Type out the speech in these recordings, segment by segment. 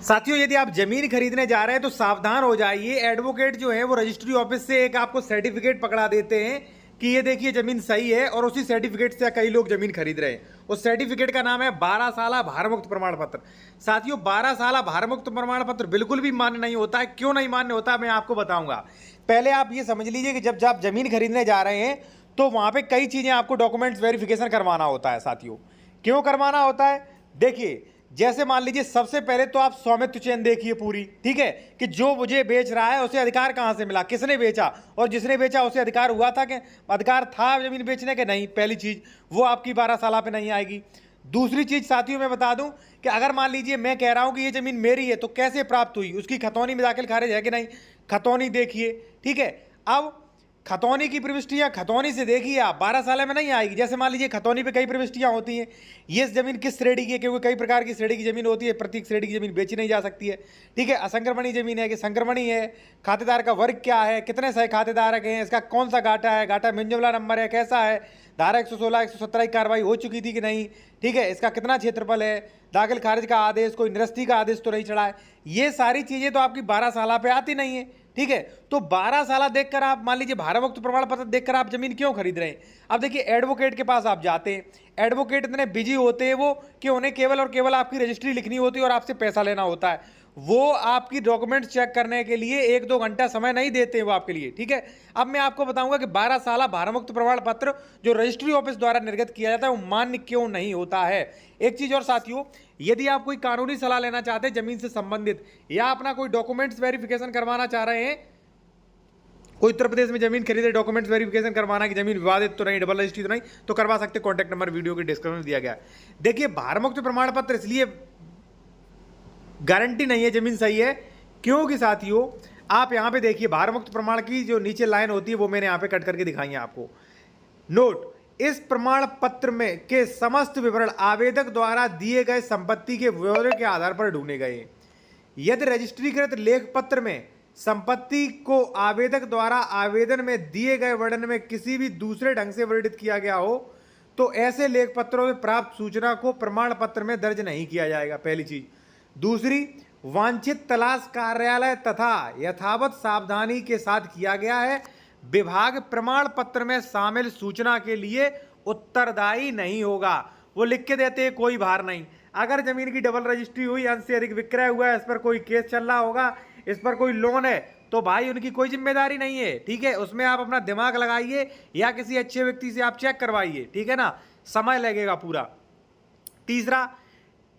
साथियों, यदि आप जमीन खरीदने जा रहे हैं तो सावधान हो जाइए। एडवोकेट जो है वो रजिस्ट्री ऑफिस से एक आपको सर्टिफिकेट पकड़ा देते हैं कि ये देखिए जमीन सही है, और उसी सर्टिफिकेट से कई लोग जमीन खरीद रहे हैं। उस सर्टिफिकेट का नाम है 12 साला भारमुक्त प्रमाण पत्र। साथियों, 12 साला भारमुक्त प्रमाण पत्र बिल्कुल भी मान्य नहीं होता है। क्यों नहीं मान्य होता है मैं आपको बताऊंगा। पहले आप ये समझ लीजिए कि जब आप जमीन खरीदने जा रहे हैं तो वहां पे कई चीजें आपको डॉक्यूमेंट्स वेरिफिकेशन करवाना होता है। साथियों, क्यों करवाना होता है? देखिए, जैसे मान लीजिए सबसे पहले तो आप स्वामित्व चेन देखिए पूरी, ठीक है, कि जो मुझे बेच रहा है उसे अधिकार कहां से मिला, किसने बेचा, और जिसने बेचा उसे अधिकार हुआ था कि अधिकार था जमीन बेचने के नहीं। पहली चीज वो आपकी 12 साल पे नहीं आएगी। दूसरी चीज साथियों मैं बता दूं कि अगर मान लीजिए मैं कह रहा हूं कि ये जमीन मेरी है तो कैसे प्राप्त हुई, उसकी खतौनी में दाखिल खारिज है कि नहीं, खतौनी देखिए, ठीक है। अब खतौनी की प्रविष्टियां खतौनी से देखिए आप, 12 साल में नहीं आएगी। जैसे मान लीजिए खतौनी पे कई प्रविष्टियां होती हैं, ये जमीन किस श्रेणी की है, क्योंकि कई प्रकार की श्रेणी की जमीन होती है, प्रत्येक श्रेणी की जमीन बेची नहीं जा सकती है, ठीक है। असंक्रमणी जमीन है कि संक्रमणी है, खातेदार का वर्ग क्या है, कितने सह खातेदारक हैं, इसका कौन सा घाटा है, घाटा मिंजमला नंबर है कैसा है, धारा 116 117 की कार्रवाई हो चुकी थी कि नहीं, ठीक है, इसका कितना क्षेत्रफल है, दाखिल खारिज का आदेश, कोई निरस्ती का आदेश तो नहीं चढ़ा है। ये सारी चीजें तो आपकी 12 साल पे आती नहीं है, ठीक है। तो 12 साल देखकर आप मान लीजिए भारमुक्त प्रमाण पत्र देखकर आप जमीन क्यों खरीद रहे हैं? अब देखिए, एडवोकेट के पास आप जाते हैं, एडवोकेट इतने बिजी होते हैं वो कि उन्हें केवल और केवल आपकी रजिस्ट्री लिखनी होती है और आपसे पैसा लेना होता है। वो आपकी डॉक्यूमेंट्स चेक करने के लिए 1-2 घंटा समय नहीं देते हैं वो आपके लिए, ठीक है। अब मैं आपको बताऊंगा कि 12 साल भारमुक्त प्रमाण पत्र जो रजिस्ट्री ऑफिस द्वारा निर्गत किया जाता है वो मान्य क्यों नहीं होता है। एक चीज और साथियों, यदि आप कोई कानूनी सलाह लेना चाहते हैं जमीन से संबंधित, या अपना कोई डॉक्यूमेंट्स वेरिफिकेशन करवाना चाह रहे हैं, कोई उत्तर प्रदेश में जमीन खरीदे, डॉक्यूमेंट्स वेरिफिकेशन करवाना कि जमीन विवादित तो नहीं, डबल रजिस्ट्री तो नहीं, तो करवा सकते। कॉन्टैक्ट नंबर वीडियो के डिस्क्रिप्शन में दिया गया है। देखिए, भारमुक्त प्रमाण पत्र इसलिए गारंटी नहीं है जमीन सही है क्योंकि साथियों आप यहां पे देखिए, भारमुक्त प्रमाण की जो नीचे लाइन होती है वो मैंने यहां पे कट करके दिखाई है आपको। नोट, इस प्रमाण पत्र में के समस्त विवरण आवेदक द्वारा दिए गए संपत्ति के ब्यौरे के आधार पर ढूंढे गए। यदि रजिस्ट्रीकृत लेख पत्र में संपत्ति को आवेदक द्वारा आवेदन में दिए गए वर्णन में किसी भी दूसरे ढंग से वर्णित किया गया हो तो ऐसे लेख पत्रों में प्राप्त सूचना को प्रमाण पत्र में दर्ज नहीं किया जाएगा, पहली चीज। दूसरी, वांछित तलाश कार्यालय तथा यथावत सावधानी के साथ किया गया है। विभाग प्रमाण पत्र में शामिल सूचना के लिए उत्तरदायी नहीं होगा। वो लिख के देते हैं कोई भार नहीं। अगर जमीन की डबल रजिस्ट्री हुई, अंश से अधिक विक्रय हुआ है, इस पर कोई केस चल रहा होगा, इस पर कोई लोन है, तो भाई उनकी कोई जिम्मेदारी नहीं है, ठीक है। उसमें आप अपना दिमाग लगाइए या किसी अच्छे व्यक्ति से आप चेक करवाइए, ठीक है ना, समय लगेगा पूरा। तीसरा,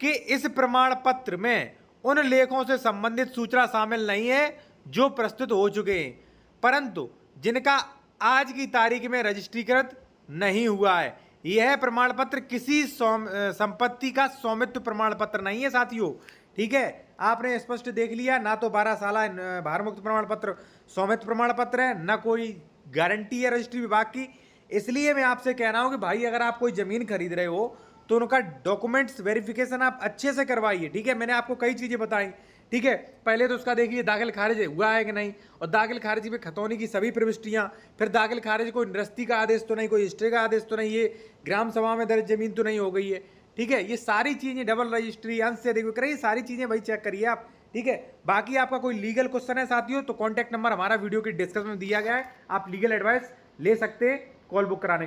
कि इस प्रमाण पत्र में उन लेखों से संबंधित सूचना शामिल नहीं है जो प्रस्तुत हो चुके हैं परंतु जिनका आज की तारीख में रजिस्ट्रीकृत नहीं हुआ है। यह प्रमाण पत्र किसी संपत्ति का स्वामित्व प्रमाण पत्र नहीं है साथियों, ठीक है। आपने स्पष्ट देख लिया, ना तो 12 साल भारमुक्त प्रमाण पत्र स्वामित्व प्रमाण पत्र है, ना कोई गारंटी है रजिस्ट्री विभाग की। इसलिए मैं आपसे कह रहा हूं कि भाई अगर आप कोई जमीन खरीद रहे हो तो उनका डॉक्यूमेंट्स वेरिफिकेशन आप अच्छे से करवाइए, ठीक है। मैंने आपको कई चीजें बताई, ठीक है। पहले तो उसका देखिए दाखिल खारिज हुआ है कि नहीं, और दाखिल खारिज में खतौनी की सभी प्रविष्टियां, फिर दाखिल खारिज कोई निरस्ती का आदेश तो नहीं, कोई स्टे का आदेश तो नहीं, ये ग्राम सभा में दर्ज जमीन तो नहीं हो गई है, ठीक है। ये सारी चीजें, डबल रजिस्ट्री, अंश से अधिक विक्रय, ये सारी चीजें भाई चेक करिए आप, ठीक है। बाकी आपका कोई लीगल क्वेश्चन है साथियों तो कॉन्टैक्ट नंबर हमारा वीडियो के डिस्क्रिप्शन में दिया गया है, आप लीगल एडवाइस ले सकते हैं कॉल बुक कराने के